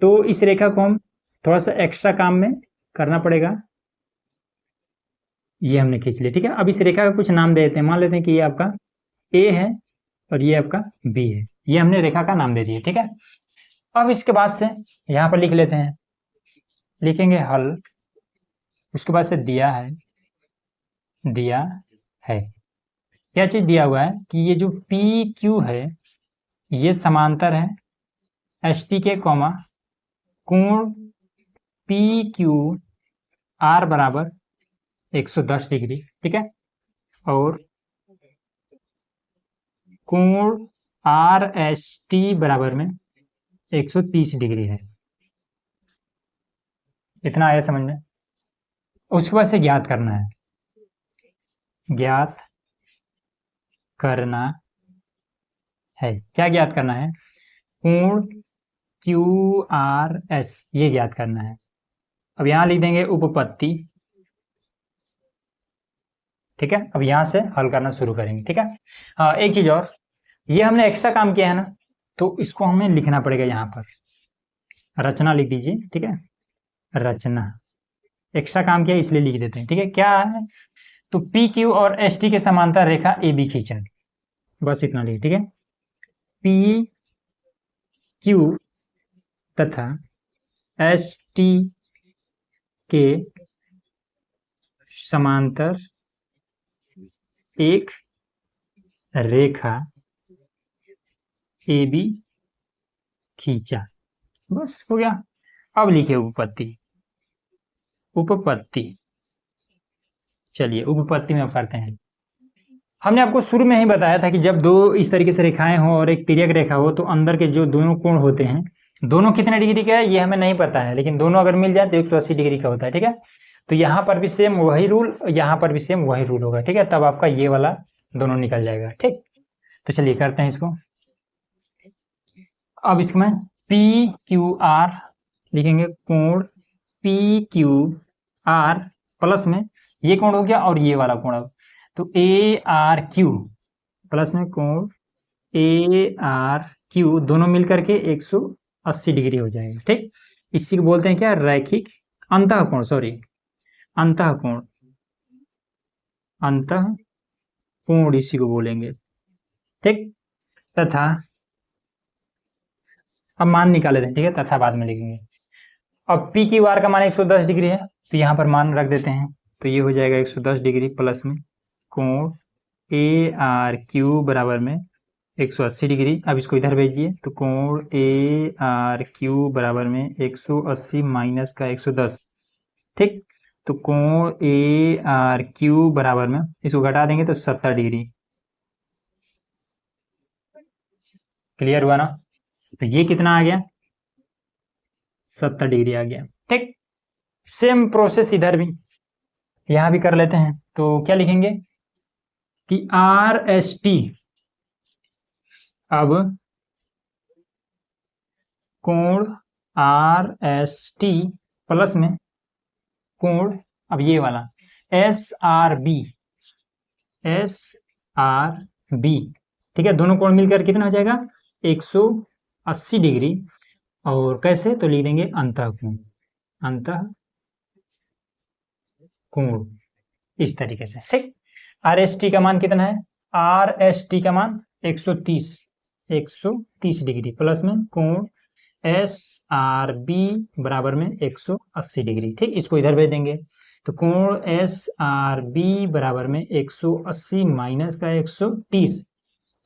Speaker 1: तो इस रेखा को हम थोड़ा सा एक्स्ट्रा काम में करना पड़ेगा। ये हमने खींच लिया, ठीक है। अब इस रेखा का कुछ नाम दे देते हैं। मान लेते हैं कि ये आपका ए है और ये आपका बी है। ये हमने रेखा का नाम दे दिया, ठीक है। अब इसके बाद से यहाँ पर लिख लेते हैं, लिखेंगे हल। उसके बाद से दिया है क्या चीज दिया हुआ है कि ये जो पी क्यू है ये समांतर है एस टी के कॉमा कोण पी क्यू आर बराबर 110 डिग्री, ठीक है, और कोण आर एस टी बराबर में 130 डिग्री है। इतना आया समझ में। उसके बाद से ज्ञात करना है, ज्ञात करना है। क्या ज्ञात करना है? कोण क्यू आर एस, ये ज्ञात करना है। अब यहां लिख देंगे उपपत्ति, ठीक है। अब यहां से हल करना शुरू करेंगे, ठीक है। हाँ, एक चीज और, ये हमने एक्स्ट्रा काम किया है ना, तो इसको हमें लिखना पड़ेगा। यहाँ पर रचना लिख दीजिए, ठीक है, रचना। एक्स्ट्रा काम किया इसलिए लिख देते हैं, ठीक है। क्या है? तो पी क्यू और एस टी के समांतर रेखा ए बी खींचा, बस इतना लिखिए, ठीक है। पी क्यू तथा एस टी के समांतर एक रेखा ए बी खींचा, बस हो गया। अब लिखिए उपपत्ति। उपपत्ति, चलिए उपपत्ति में अब करते हैं। हमने आपको शुरू में ही बताया था कि जब दो इस तरीके से रेखाएं हो और एक तिर्यक रेखा हो तो अंदर के जो दोनों कोण होते हैं, दोनों कितने डिग्री का है ये हमें नहीं पता है, लेकिन दोनों अगर मिल जाए तो 180 डिग्री का होता है, ठीक है। तो यहाँ पर भी सेम वही रूल, यहाँ पर भी सेम वही रूल होगा, ठीक है। तब आपका ये वाला दोनों निकल जाएगा, ठीक। तो चलिए करते हैं इसको। अब इसमें पी क्यू आर लिखेंगे, कोण पी क्यू आर प्लस में ये कोण हो गया और ये वाला कोण। अब तो ए आर क्यू प्लस में कोण ए आर क्यू, दोनों मिलकर के 180 डिग्री हो जाएगा, ठीक। इसी को बोलते हैं क्या? रैखिक अंतः कोण, सॉरी अंतः कोण, अंतः कोण इसी को बोलेंगे, ठीक। तथा अब मान निकाले थे, ठीक है, तथा बाद में लिखेंगे। अब पी क्यू आर का मान 110 डिग्री है, तो यहाँ पर मान रख देते हैं, तो ये हो जाएगा 110 डिग्री प्लस में कोण ए आर क्यू बराबर में 180 डिग्री। अब इसको इधर भेजिए, तो कोण ए आर क्यू बराबर में 180 माइनस का 110, ठीक। तो कोण ए आर क्यू बराबर में, इसको घटा देंगे तो 70 डिग्री। क्लियर हुआ ना? तो ये कितना आ गया? 70 डिग्री आ गया, ठीक। सेम प्रोसेस इधर भी, यहां भी कर लेते हैं। तो क्या लिखेंगे कि आर एस टी, अब कोण आर एस टी प्लस में कोण, अब ये वाला S R B, S R B, ठीक है। दोनों कोण मिलकर कितना हो जाएगा? 180 डिग्री। और कैसे? तो लिख देंगे अंतः कोण, अंतः कोण, इस तरीके से, ठीक। आर एस टी का मान कितना है? आर एस टी का मान 130 डिग्री प्लस में कोण एस आर बी बराबर में 180 डिग्री, ठीक। इसको इधर भेज देंगे, तो कोण एस आर बी बराबर में 180 माइनस का 130,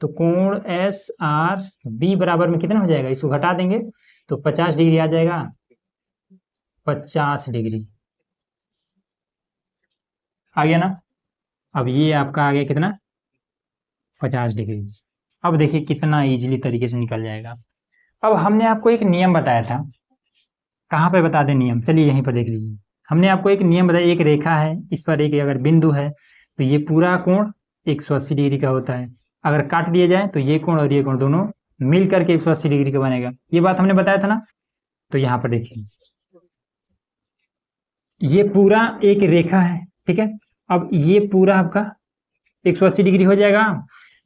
Speaker 1: तो कोण एस आर बी बराबर में कितना हो जाएगा? इसको घटा देंगे तो 50 डिग्री आ जाएगा, 50 डिग्री आ गया ना। अब ये आपका आ गया कितना? 50 डिग्री। अब देखिए कितना इजीली तरीके से निकल जाएगा। अब हमने आपको एक नियम बताया था, कहाँ पे बता दें नियम? चलिए यहीं पर देख लीजिए। हमने आपको एक नियम बताया, एक रेखा है, इस पर एक अगर बिंदु है तो ये पूरा कोण 180 डिग्री का होता है। अगर काट दिए जाए तो ये कोण और ये कोण दोनों मिल करके 180 डिग्री का बनेगा। ये बात हमने बताया था ना। तो यहाँ पर देखिए ये पूरा एक रेखा है, ठीक है। अब ये पूरा आपका 180 डिग्री हो जाएगा।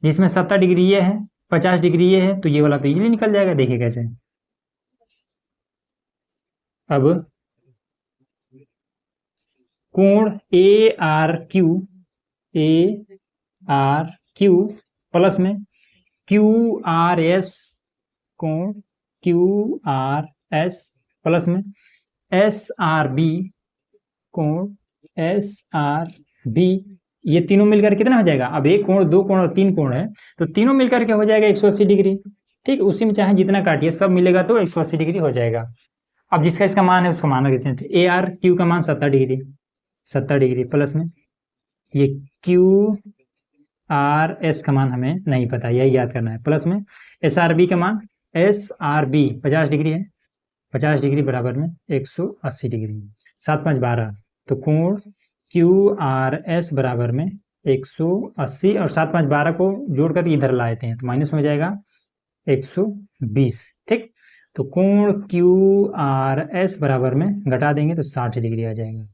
Speaker 1: जिसमें 70 डिग्री ये है, 50 डिग्री ये है, तो ये वाला तो इजीली निकल जाएगा। देखिए कैसे, अब कोण ARQ प्लस में QRS, कोण QRS प्लस में SRB, कोण SRB, ये तीनों मिलकर कितना हो जाएगा? अब एक कोण, दो कोण और तीन कोण है, तो तीनों मिलकर के हो जाएगा 180 डिग्री। ठीक, उसी में चाहे जितना काटिए सब मिलेगा तो 180 डिग्री हो जाएगा। अब जिसका इसका मान है उसका मान रख देते हैं। ARQ का मान 70 डिग्री, 70 डिग्री प्लस में ये QRS का मान हमें नहीं पता, यही याद करना है, प्लस में SRB का मान, SRB 50 डिग्री है, 50 डिग्री बराबर में 180 डिग्री, 7 5 12, तो कोण QRS बराबर में 180 और 7 5 12 को जोड़कर इधर लाते हैं तो माइनस में हो जाएगा 120। ठीक, तो कोण QRS बराबर में घटा देंगे तो 60 डिग्री आ जाएगा,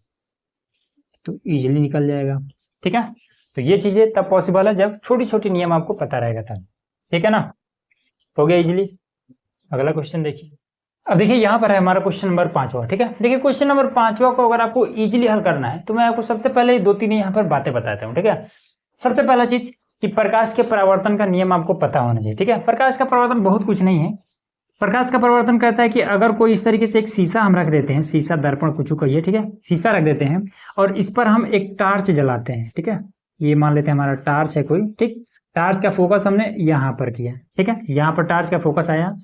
Speaker 1: तो इजीली निकल जाएगा। ठीक है, तो ये चीजें तब पॉसिबल है जब छोटी छोटी नियम आपको पता रहेगा तब। ठीक है ना, हो गया इजीली। अगला क्वेश्चन देखिए। अब देखिए यहाँ पर है हमारा क्वेश्चन नंबर 5वां। ठीक है, देखिए क्वेश्चन नंबर 5वां को अगर आपको इजीली हल करना है तो मैं आपको सबसे पहले 2-3 यहाँ पर बातें बताता हूँ। ठीक है, सबसे पहला चीज कि प्रकाश के परावर्तन का नियम आपको पता होना चाहिए। ठीक है, प्रकाश का परावर्तन बहुत कुछ नहीं है। प्रकाश का परावर्तन कहता है कि अगर कोई इस तरीके से एक शीशा हम रख देते हैं, शीशा दर्पण कुछ कहिए, ठीक है, शीशा रख देते हैं और इस पर हम एक टार्च जलाते हैं। ठीक है, ये मान लेते हैं हमारा टार्च है कोई। ठीक, टार्च का फोकस हमने यहाँ पर किया। ठीक है, यहाँ पर टार्च का फोकस आया,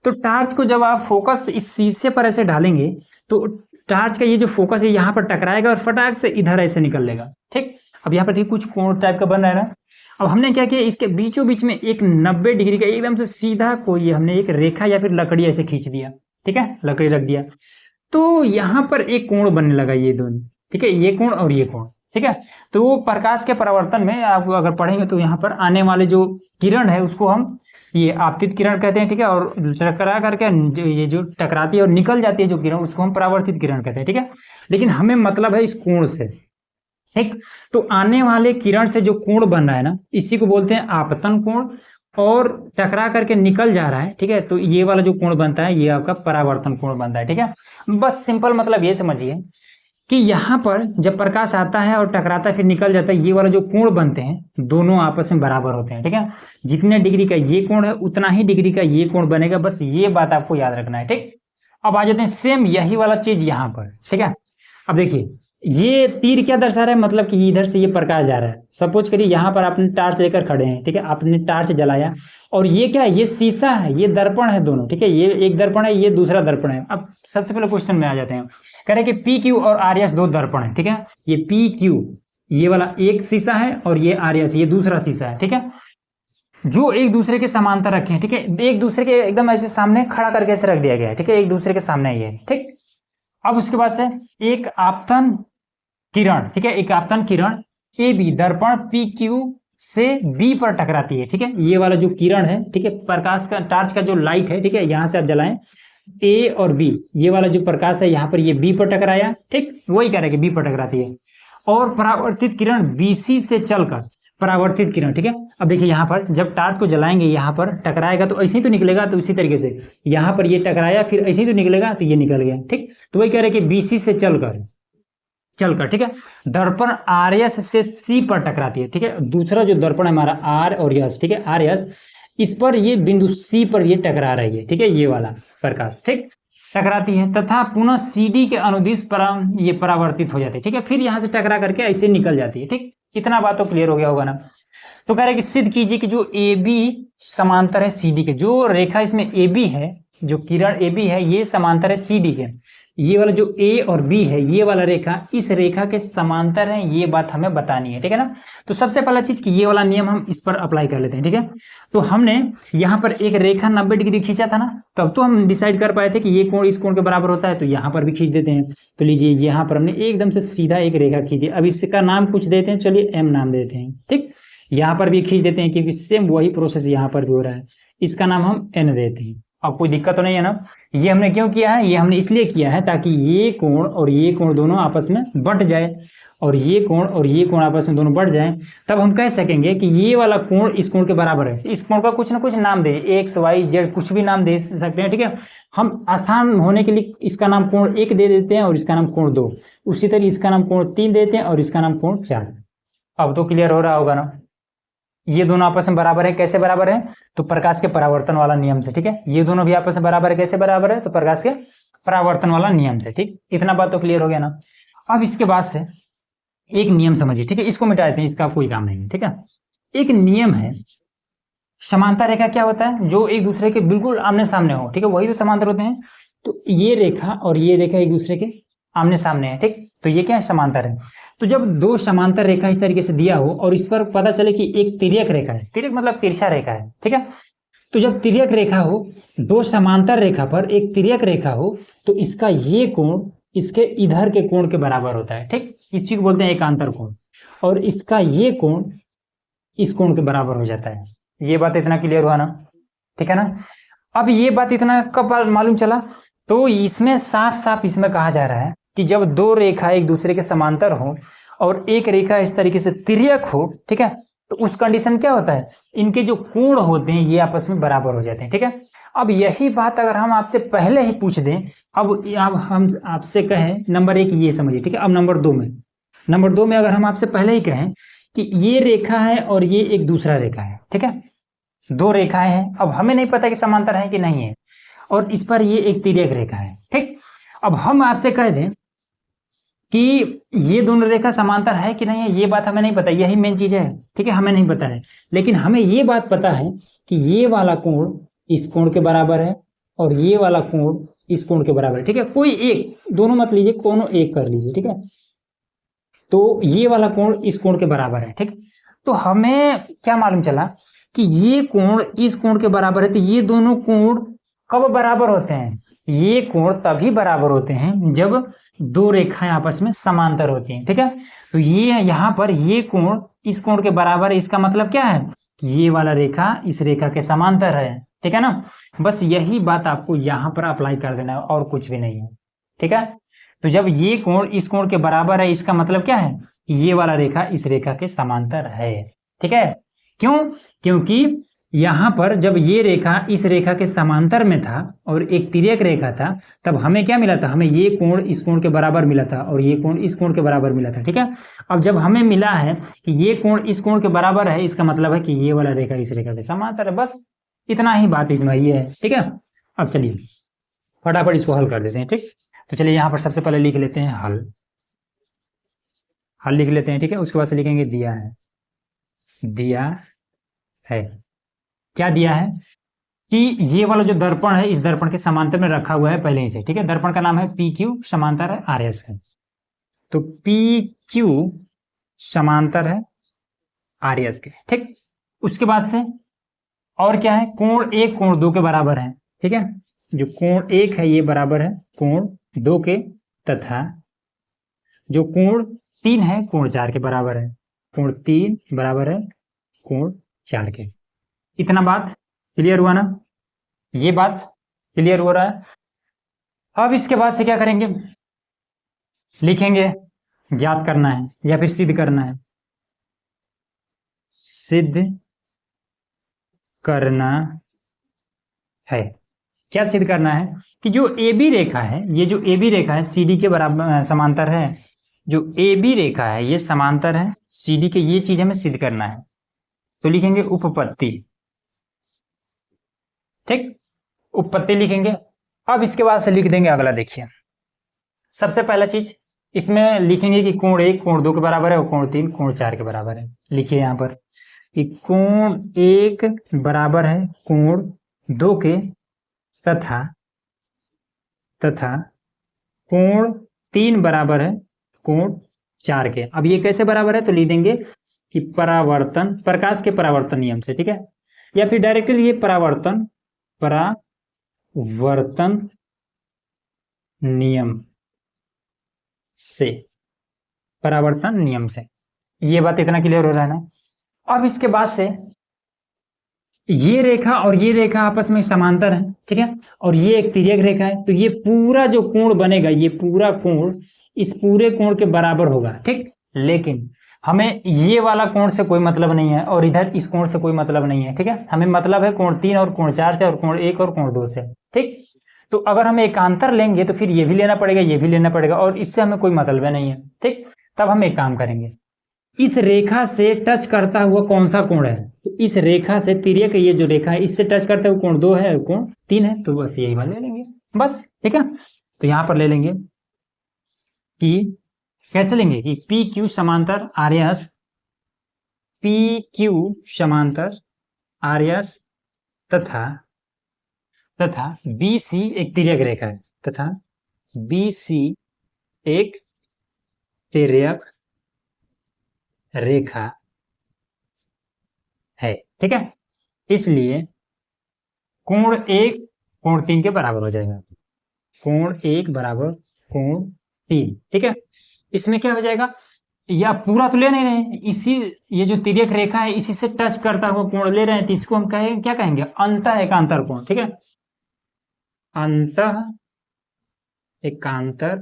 Speaker 1: तो टार्च को जब आप फोकस इस शीशे पर ऐसे डालेंगे तो टार्च का ये जो फोकस है यहाँ पर टकराएगा और फटाक से इधर ऐसे निकल लेगा। ठीक, अब यहाँ पर देखिए कुछ कोण टाइप का बन रहा है ना। अब हमने क्या किया, इसके बीचों बीच में एक 90 डिग्री का एकदम से सीधा कोई हमने एक रेखा या फिर लकड़ी ऐसे खींच दिया। ठीक है, लकड़ी रख दिया, तो यहाँ पर एक कोण बनने लगा, ये दोनों। ठीक है, ये कोण और ये कोण। ठीक है, तो वो प्रकाश के परावर्तन में आप अगर पढ़ेंगे तो यहाँ पर आने वाले जो किरण है उसको हम ये आपतित किरण कहते हैं। ठीक है, और टकरा करके ये जो टकराती है और निकल जाती है जो किरण, उसको हम परावर्तित किरण कहते हैं। ठीक है, लेकिन हमें मतलब है इस कोण से। ठीक, तो आने वाले किरण से जो कोण बन रहा है ना, इसी को बोलते हैं आपतन कोण, और टकरा करके निकल जा रहा है। ठीक है, तो ये वाला जो कोण बनता है ये आपका परावर्तन कोण बनता है। ठीक है, बस सिंपल मतलब ये समझिए कि यहाँ पर जब प्रकाश आता है और टकराता है फिर निकल जाता है, ये वाला जो कोण बनते हैं दोनों आपस में बराबर होते हैं। ठीक है, जितने डिग्री का ये कोण है उतना ही डिग्री का ये कोण बनेगा, बस ये बात आपको याद रखना है। ठीक, अब आ जाते हैं सेम यही वाला चीज यहाँ पर। ठीक है, अब देखिए ये तीर क्या दर्शा रहा है, मतलब कि इधर से ये प्रकाश जा रहा है। सपोज करिए यहाँ पर आपने टार्च लेकर खड़े हैं। ठीक है, आपने टार्च जलाया और ये क्या है, ये शीशा है, ये दर्पण है दोनों। ठीक है, ये एक दर्पण है, ये दूसरा दर्पण है। अब सबसे पहले क्वेश्चन में आ जाते हैं, कह रहे हैं कि PQ और RS दो दर्पण है। ठीक है, ये PQ ये वाला एक शीशा है और ये RS ये दूसरा शीशा है। ठीक है, जो एक दूसरे के समांतर रखे हैं। ठीक है, एक दूसरे के एकदम ऐसे सामने खड़ा करके ऐसे रख दिया गया है। ठीक है, एक दूसरे के सामने ये है। ठीक, अब उसके बाद से एक आपतन किरण, ठीक है, एक आपतन किरण AB दर्पण PQ से B पर टकराती है। ठीक है, ये वाला जो किरण है, ठीक है, प्रकाश का टार्च का जो लाइट है, ठीक है, यहां से आप जलाएं A और B, ये वाला जो प्रकाश है यहाँ पर ये B पर टकराया। ठीक, वही कह रहे हैं कि B पर टकराती है, और परावर्तित किरण BC से चलकर परावर्तित किरण। ठीक है, अब देखिए यहाँ पर जब टार्च को जलाएंगे यहाँ पर टकराएगा तो ऐसे ही तो निकलेगा, तो इसी तरीके से यहाँ पर ये टकराया फिर ऐसे ही तो निकलेगा, तो ये निकल गया। ठीक, तो वही कह रहे हैं कि BC से चलकर, ठीक है, दर्पण RS से C पर टकराती है। ठीक है, दूसरा जो दर्पण है हमारा R और S, ठीक है, RS, इस पर ये बिंदु C पर ये टकरा रही है। ठीक है, ये वाला प्रकाश, ठीक, टकराती है तथा पुनः CD के अनुदिश ये परावर्तित हो जाती है। ठीक है, फिर यहाँ से टकरा करके ऐसे निकल जाती है। ठीक, इतना बात तो क्लियर हो गया होगा ना। तो कह रहे हैं कि सिद्ध कीजिए कि जो AB समांतर है CD के, जो रेखा इसमें AB है, जो किरण AB है ये समांतर है CD के, ये वाला जो A और B है ये वाला रेखा इस रेखा के समांतर है, ये बात हमें बतानी है। ठीक है ना, तो सबसे पहला चीज कि ये वाला नियम हम इस पर अप्लाई कर लेते हैं। ठीक है, तो हमने यहाँ पर एक रेखा 90 डिग्री खींचा था ना, तब तो हम डिसाइड कर पाए थे कि ये कोण इस कोण के बराबर होता है, तो यहाँ पर भी खींच देते हैं। तो लीजिए यहाँ पर हमने एकदम से सीधा एक रेखा खींच दी। अब इसका नाम कुछ देते हैं, चलिए M नाम देते हैं। ठीक, यहाँ पर भी खींच देते हैं क्योंकि सेम वही प्रोसेस यहाँ पर भी हो रहा है, इसका नाम हम N देते हैं। अब कोई दिक्कत तो नहीं है ना। ये हमने क्यों किया है, ये हमने इसलिए किया है ताकि ये कोण और ये कोण दोनों आपस में बट जाए, और ये कोण और ये कोण आपस में दोनों बढ़ जाए, तब हम कह सकेंगे कि ये वाला कोण इस कोण के बराबर है। इस कोण का कुछ ना कुछ नाम दे, एक्स वाई जेड कुछ भी नाम दे सकते हैं, ठीक है। हम आसान होने के लिए इसका नाम कोण 1 दे देते हैं और इसका नाम कोण 2, उसी तरह इसका नाम कोण 3 देते हैं और इसका नाम कोण 4। अब तो क्लियर हो रहा होगा ना। ये दोनों आपस में बराबर है, कैसे बराबर है, तो प्रकाश के परावर्तन वाला नियम से, ठीक है। ये दोनों भी आपस में बराबर है, कैसे बराबर है, तो प्रकाश के परावर्तन वाला नियम से, ठीक। इतना बात तो क्लियर हो गया ना। अब इसके बाद से एक नियम समझिए, ठीक है, इसको मिटा देते हैं, इसका कोई काम नहीं है, ठीक है। एक नियम है, समांतर रेखा क्या होता है, जो एक दूसरे के बिल्कुल आमने सामने हो, ठीक है, वही तो समांतर होते हैं। तो ये रेखा और ये रेखा एक दूसरे के आमने सामने है, ठीक, तो ये क्या है, समांतर है। तो जब दो समांतर रेखा इस तरीके से दिया हो और इस पर पता चले कि एक तिर्यक रेखा है, तिर्यक मतलब तिरछा रेखा है, ठीक है। तो जब तिर्यक रेखा हो, दो समांतर रेखा पर एक तिर्यक रेखा हो, तो इसका ये कोण इसके इधर के कोण के बराबर होता है, ठीक। इस चीज को बोलते हैं एकांतर कोण, और इसका ये कोण इस कोण के बराबर हो जाता है। ये बात इतना क्लियर हुआ ना, ठीक है ना। अब ये बात इतना कब मालूम चला, तो इसमें साफ साफ इसमें कहा जा रहा है कि जब दो रेखा एक दूसरे के समांतर हो और एक रेखा इस तरीके से तिर्यक हो, ठीक है, तो उस कंडीशन क्या होता है, इनके जो कोण होते हैं ये आपस में बराबर हो जाते हैं, ठीक है। अब यही बात अगर हम आपसे पहले ही पूछ दें, अब हम आपसे कहें नंबर 1 ये समझिए, ठीक है। अब नंबर 2 में अगर हम आपसे पहले ही कहें कि ये रेखा है और ये एक दूसरा रेखा है, ठीक है, दो रेखाएं हैं, अब हमें नहीं पता कि समांतर है कि नहीं है, और इस पर ये एक तिर्यक रेखा है, ठीक। अब हम आपसे कह दें कि ये दोनों रेखा समांतर है कि नहीं है, ये बात हमें नहीं पता, यही मेन चीज है, ठीक है, हमें नहीं पता है। लेकिन हमें ये बात पता है कि ये वाला कोण इस कोण के बराबर है और ये वाला कोण इस कोण के बराबर है, ठीक है। कोई एक, दोनों मत लीजिए, कोनो एक कर लीजिए, ठीक है। तो ये वाला कोण इस कोण के बराबर है, ठीक। तो हमें क्या मालूम चला कि ये कोण इस कोण के बराबर है, तो ये दोनों कोण कब बराबर होते हैं, ये कोण तभी बराबर होते हैं जब दो रेखाएं आपस में समांतर होती हैं, ठीक है। तो ये यहां पर ये कोण इस कोण के बराबर है, इसका मतलब क्या है कि ये वाला रेखा इस रेखा के समांतर है, ठीक है ना। बस यही बात आपको यहां पर अप्लाई कर देना है और कुछ भी नहीं है, ठीक है। तो जब ये कोण इस कोण के बराबर है, इसका मतलब क्या है कि ये वाला रेखा इस रेखा के समांतर है, ठीक है। क्यों, क्योंकि यहां पर जब ये रेखा इस रेखा के समांतर में था और एक तिर्यक रेखा था, तब हमें क्या मिला था, हमें ये कोण इस कोण के बराबर मिला था और ये कोण इस कोण के बराबर मिला था, ठीक है। अब जब हमें मिला है कि ये कोण इस कोण के बराबर है, इसका मतलब है कि ये वाला रेखा इस रेखा के समांतर है। बस इतना ही बात इसमें ये है, ठीक है। अब चलिए फटाफट इसको हल कर देते हैं, ठीक। तो चलिए यहाँ पर सबसे पहले लिख लेते हैं हल लिख लेते हैं, ठीक है। उसके बाद से लिखेंगे दिया है। क्या दिया है कि ये वाला जो दर्पण है इस दर्पण के समांतर में रखा हुआ है पहले ही से, ठीक है। दर्पण का नाम है PQ, समांतर है RS का। तो PQ समांतर है RS के, ठीक। उसके बाद से और क्या है, कोण 1 कोण 2 के बराबर है, ठीक है। जो कोण 1 है ये बराबर है कोण 2 के, तथा जो कोण 3 है कोण 4 के बराबर है, कोण 3 बराबर है कोण 4 के। इतना बात क्लियर हुआ ना, ये बात क्लियर हो रहा है। अब इसके बाद से क्या करेंगे, लिखेंगे ज्ञात करना है या फिर सिद्ध करना है, सिद्ध करना है। क्या सिद्ध करना है कि जो AB रेखा है, ये जो AB रेखा है CD के बराबर समांतर है, जो AB रेखा है ये समांतर है CD के, ये चीज हमें सिद्ध करना है। तो लिखेंगे उपपत्ति, ठीक, उपपत्ति लिखेंगे। अब इसके बाद से लिख देंगे अगला, देखिए सबसे पहला चीज इसमें लिखेंगे कि कोण 1 कोण 2 के बराबर है और कोण 3 कोण 4 के बराबर है। लिखिए यहाँ पर कि कोण 1 बराबर है कोण 2 के, तथा कोण 3 बराबर है कोण 4 के। अब ये कैसे बराबर है, तो लिख देंगे कि परावर्तन, प्रकाश के परावर्तन नियम से, ठीक है, या फिर डायरेक्टली ये परावर्तन नियम से, परावर्तन नियम से। ये बात इतना क्लियर हो रहा है ना। अब इसके बाद से ये रेखा और ये रेखा आपस में समांतर है, ठीक है, और ये एक तिर्यक रेखा है, तो ये पूरा जो कोण बनेगा, ये पूरा कोण इस पूरे कोण के बराबर होगा, ठीक। लेकिन हमें ये वाला कोण से कोई मतलब नहीं है और इधर इस कोण से कोई मतलब नहीं है, ठीक है। हमें मतलब है कोण 3 और कोण 4 से और कोण 1 और कोण 2 से, ठीक। तो अगर हम एकांतर लेंगे तो फिर ये भी लेना पड़ेगा, ये भी लेना पड़ेगा, और इससे हमें कोई मतलब नहीं है, ठीक। तब हम एक काम करेंगे, इस रेखा से टच करता हुआ कौन सा कोण है, तो इस रेखा से तिर्यक ये जो रेखा है इससे टच करता हुआ कोण 2 है और कोण 3 है, तो बस यही वाला ले लेंगे बस, ठीक है। तो यहां पर ले लेंगे कि कैसे लेंगे कि पी क्यू समांतर आर एस, पी क्यू समांतर आर एस तथा बी सी एक तिर्यक रेखा है, तथा बी सी एक तिर्यक रेखा है, ठीक है। इसलिए कोण 1 कोण 3 के बराबर हो जाएगा, कोण 1 बराबर कोण 3, ठीक है। इसमें क्या हो जाएगा, या पूरा तो ले नहीं रहे, इसी ये जो तिर्यक रेखा है इसी से टच करता हुआ कोण ले रहे हैं, तो इसको हम कहेंगे, क्या कहेंगे, अंतः एकांतर कोण, ठीक है। अंतः एकांतर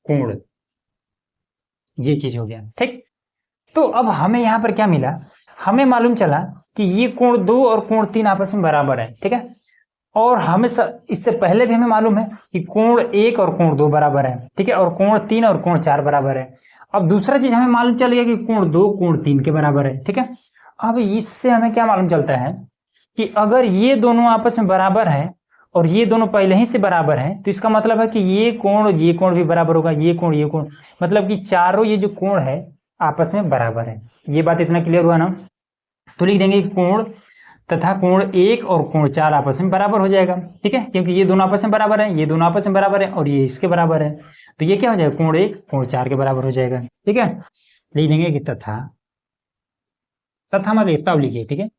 Speaker 1: कोण, ये चीज हो गया, ठीक। तो अब हमें यहां पर क्या मिला, हमें मालूम चला कि ये कोण 2 और कोण 3 आपस में बराबर है, ठीक है। और हमें इससे पहले भी हमें मालूम है कि कोण 1 और कोण 2 बराबर है, ठीक है, और कोण 3 और कोण 4 बराबर है। अब दूसरा चीज हमें मालूम चल गया कि कोण 2 कोण 3 के बराबर है, ठीक है। अब इससे हमें क्या मालूम चलता है कि अगर ये दोनों आपस में बराबर है और ये दोनों पहले ही से बराबर है, तो इसका मतलब है कि ये कोण भी बराबर होगा, ये कोण, मतलब कि चारों ये जो कोण है आपस में बराबर है। ये बात इतना क्लियर हुआ ना। तो लिख देंगे कोण तथा कोण 1 और कोण 4 आपस में बराबर हो जाएगा, ठीक है, क्योंकि ये दोनों आपस में बराबर है, ये दोनों आपस में बराबर है और ये इसके बराबर है, तो ये क्या हो जाएगा, कोण 1 कोण 4 के बराबर हो जाएगा, ठीक है। लिख देंगे कि तथा मतलब तब लिखिए, ठीक है,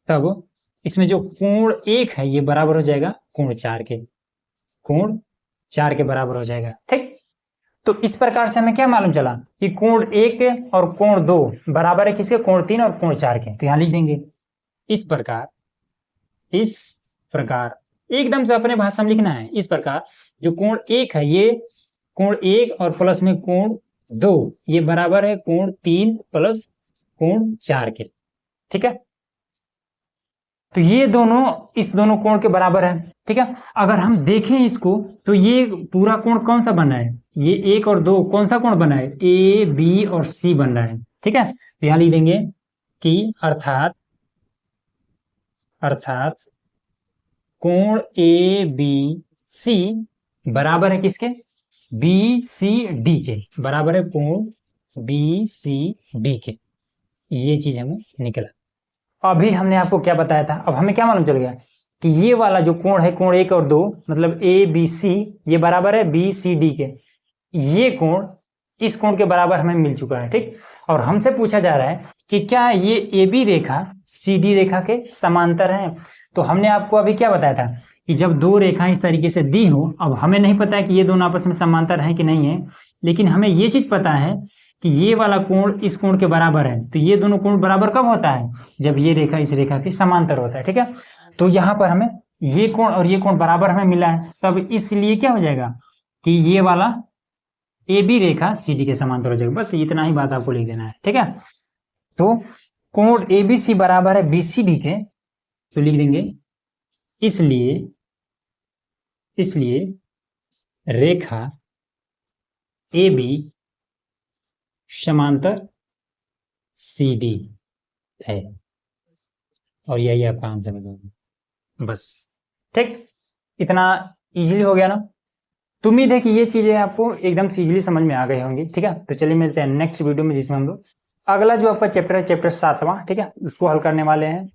Speaker 1: तब इसमें जो कोण 1 है ये बराबर हो जाएगा कोण 4 के, कोण 4 के बराबर हो जाएगा, ठीक। तो इस प्रकार से हमें क्या मालूम चला कि कोण 1 और कोण 2 बराबर है किसके, कोण 3 और कोण 4 के। तो यहां लिख देंगे इस प्रकार एकदम से अपने भाषा में लिखना है। इस प्रकार जो कोण 1 है ये कोण 1 और प्लस में कोण 2 ये बराबर है कोण 3 प्लस कोण 4 के, ठीक है। तो ये दोनों इस दोनों कोण के बराबर है, ठीक है। अगर हम देखें इसको तो ये पूरा कोण कौन सा बना है, ये 1 और 2 कौन सा कोण बना है, ए बी और सी बन रहा है, ठीक है। तो यहां लिख देंगे कि अर्थात कोण ए बी सी बराबर है किसके, बी सी डी के बराबर है, कोण बी सी डी के। ये चीज हमें निकला। अभी हमने आपको क्या बताया था, अब हमें क्या मालूम चल गया कि ये वाला जो कोण है कोण 1 और 2 मतलब ए बी सी ये बराबर है बी सी डी के। ये कोण इस कोण के बराबर हमें मिल चुका है, ठीक। और हमसे पूछा जा रहा है कि क्या ये A B Rekha C D रेखा के समांतर है। तो हमने आपको अभी क्या बताया था कि जब दो रेखाएं इस तरीके से दी हो, अब हमें नहीं पता है कि ये दोनों आपस में समांतर है कि नहीं है, लेकिन हमें ये चीज पता है कि ये वाला कोण इस कोण के बराबर है। तो ये दोनों कोण बराबर कब होता है, जब ये रेखा इस रेखा के समांतर होता है, ठीक है। तो यहाँ पर हमें ये कोण और ये कोण बराबर हमें मिला है, तब इसलिए क्या हो जाएगा कि ये वाला A B Rekha C D के समांतर हो जाएगा। बस इतना ही बात आपको लिख देना है, ठीक है। तो कोण ए बी सी बराबर है बी सी डी के, तो लिख देंगे इसलिए रेखा ए बी समांतर सी डी है, और यही आपका आंसर मिलेगा। बस ठीक, इतना इजीली हो गया ना। तो उम्मीद है कि ये चीजें आपको एकदम से इजीली समझ में आ गई होंगी, ठीक है। तो चलिए मिलते हैं नेक्स्ट वीडियो में, जिसमें हम लोग अगला जो आपका चैप्टर है चैप्टर 7वां, ठीक है, उसको हल करने वाले हैं।